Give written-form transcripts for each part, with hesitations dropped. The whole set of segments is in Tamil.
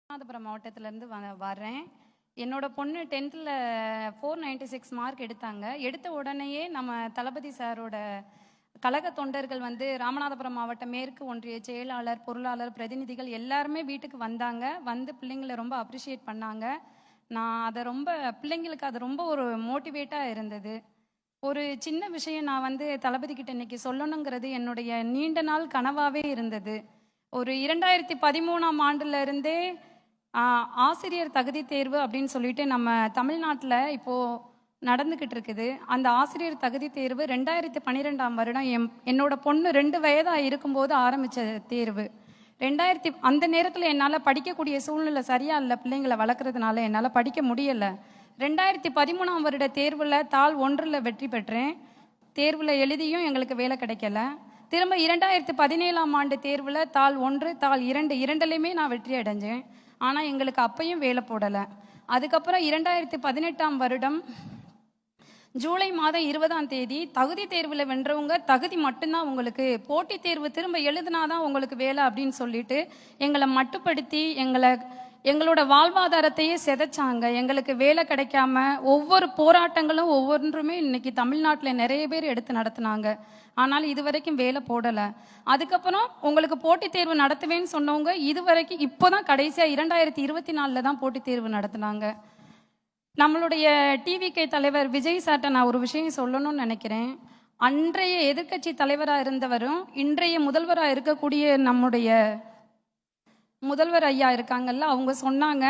ராமநாதபுரம் மாவட்டத்திலேருந்து வரேன். என்னோட பொண்ணு 10th 496 மார்க் எடுத்தாங்க. எடுத்த உடனேயே நம்ம தளபதி சாரோட கழக தொண்டர்கள் ராமநாதபுரம் மாவட்ட மேற்கு ஒன்றிய செயலாளர், பொருளாளர், பிரதிநிதிகள் எல்லாருமே வீட்டுக்கு வந்தாங்க. வந்து பிள்ளைங்களை ரொம்ப அப்ரிஷியேட் பண்ணாங்க. நான் அதை ரொம்ப பிள்ளைங்களுக்கு அது ரொம்ப ஒரு மோட்டிவேட்டாக இருந்தது. ஒரு சின்ன விஷயம் நான் தளபதி கிட்ட இன்னைக்கு சொல்லணுங்கிறது என்னுடைய நீண்ட நாள் கனவாகவே இருந்தது. ஒரு 2013ஆம் ஆண்டுல இருந்தே ஆசிரியர் தகுதி தேர்வு அப்படின்னு சொல்லிட்டு நம்ம தமிழ்நாட்டில் இப்போ நடந்துக்கிட்டு இருக்குது. அந்த ஆசிரியர் தகுதி தேர்வு 2012ஆம் வருடம் என்னோட பொண்ணு 2 வயதாக இருக்கும்போது ஆரம்பித்த தேர்வு. அந்த நேரத்தில் என்னால் படிக்கக்கூடிய சூழ்நிலை சரியா இல்லை. பிள்ளைங்களை வளர்க்குறதுனால என்னால் படிக்க முடியலை. 2013ஆம் வருட தேர்வில் தாள் 1ல் வெற்றி பெற்றேன். தேர்வில் எழுதியும் எங்களுக்கு வேலை கிடைக்கல. திரும்ப 2017ஆம் ஆண்டு தேர்வில் தாள் 1, தாள் 2 இரண்டுலையுமே நான் வெற்றி அடைஞ்சேன். ஆனால் எங்களுக்கு அப்பையும் வேலை போடலை. அதுக்கப்புறம் 2018ஆம் வருடம் ஜூலை மாதம் 20ஆம் தேதி தகுதி தேர்வில் வென்றவங்க தகுதி மட்டும்தான் உங்களுக்கு, போட்டித் தேர்வு திரும்ப எழுதினாதான் உங்களுக்கு வேலை அப்படின்னு சொல்லிட்டு எங்களை மட்டுப்படுத்தி எங்களோட வாழ்வாதாரத்தையே சிதைச்சாங்க. எங்களுக்கு வேலை கிடைக்காம ஒவ்வொரு போராட்டங்களும் ஒவ்வொன்றுமே இன்னைக்கு தமிழ்நாட்டில் நிறைய பேர் எடுத்து நடத்தினாங்க. ஆனால் இதுவரைக்கும் வேலை போடலை. அதுக்கப்புறம் உங்களுக்கு போட்டித் தேர்வு நடத்துவேன்னு சொன்னவங்க இதுவரைக்கும் இப்போதான் கடைசியாக 2024 தான் போட்டித் தேர்வு நடத்தினாங்க. நம்மளுடைய டிவிகே தலைவர் விஜய் சார்ட்ட நான் ஒரு விஷயம் சொல்லணும்னு நினைக்கிறேன். அன்றைய எதிர்கட்சி தலைவராக இருந்தவரும் இன்றைய முதல்வராக இருக்கக்கூடிய நம்முடைய முதல்வர் ஐயா இருக்காங்கல்ல, அவங்க சொன்னாங்க,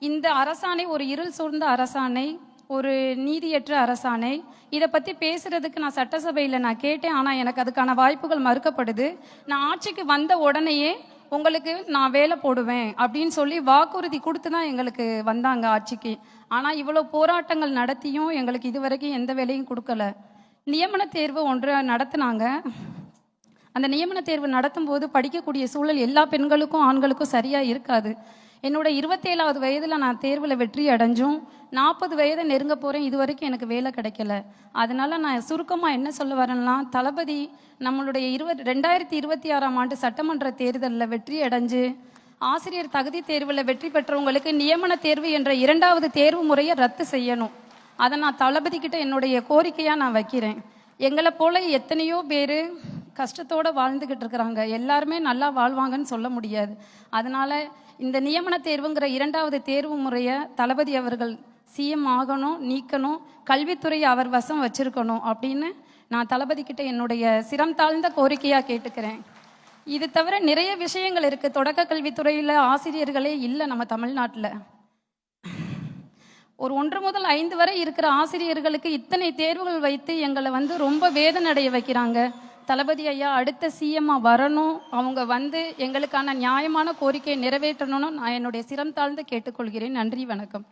இந்த அரசாணை ஒரு இருள் சூழ்ந்த அரசாணை, ஒரு நீதியற்ற அரசாணை. இதை பற்றி பேசுறதுக்கு நான் சட்டசபையில் நான் கேட்டேன். ஆனால் எனக்கு அதுக்கான வாய்ப்புகள் மறுக்கப்படுது. நான் ஆட்சிக்கு வந்த உடனேயே உங்களுக்கு நான் வேலை போடுவேன் அப்படின்னு சொல்லி வாக்குறுதி கொடுத்து தான் எங்களுக்கு வந்தாங்க ஆட்சிக்கு. ஆனால் இவ்வளோ போராட்டங்கள் நடத்தியும் எங்களுக்கு இதுவரைக்கும் எந்த வேலையும் கொடுக்கல. நியமன தேர்வு ஒன்று நடத்தினாங்க. அந்த நியமன தேர்வு நடத்தும் போது படிக்கக்கூடிய சூழல் எல்லா பெண்களுக்கும் ஆண்களுக்கும் சரியாக இருக்காது. என்னோட 27வது வயதில் நான் தேர்வில் வெற்றி அடைஞ்சும் 40 வயதை நெருங்க போகிறேன். இது வரைக்கும் எனக்கு வேலை கிடைக்கல. அதனால நான் சுருக்கமாக என்ன சொல்ல வரேன்னா, தளபதி நம்மளுடைய 2026ஆம் ஆண்டு சட்டமன்ற தேர்தலில் வெற்றி அடைஞ்சு ஆசிரியர் தகுதி தேர்வில் வெற்றி பெற்றவங்களுக்கு நியமன தேர்வு என்ற 2வது தேர்வு முறையை ரத்து செய்யணும். அதை நான் தளபதி கிட்ட என்னுடைய கோரிக்கையாக நான் வைக்கிறேன். எங்களை போல எத்தனையோ பேர் கஷ்டத்தோடு வாழ்ந்துக்கிட்டு இருக்கிறாங்க. எல்லாருமே நல்லா வாழ்வாங்கன்னு சொல்ல முடியாது. அதனால இந்த நியமன தேர்வுங்கிற 2வது தேர்வு முறையை தளபதி அவர்கள் சிஎம் ஆகணும், நீக்கணும், கல்வித்துறையை அவர் வசம் வச்சிருக்கணும் அப்படின்னு நான் தளபதி கிட்ட என்னுடைய சிரம் தாழ்ந்த கோரிக்கையாக கேட்டுக்கிறேன். இது தவிர நிறைய விஷயங்கள் இருக்கு. தொடக்க கல்வித்துறையில் ஆசிரியர்களே இல்லை நம்ம தமிழ்நாட்டில். ஒரு 1 முதல் 5 வரை இருக்கிற ஆசிரியர்களுக்கு இத்தனை தேர்வுகள் வைத்து எங்களை ரொம்ப வேதனை அடைய வைக்கிறாங்க. தளபதி ஐயா அடுத்த சிஎம்மாக வரணும். அவங்க எங்களுக்கான நியாயமான கோரிக்கையை நிறைவேற்றணும்னு நான் என்னுடைய சிரம் தாழ்ந்து கேட்டுக்கொள்கிறேன். நன்றி, வணக்கம்.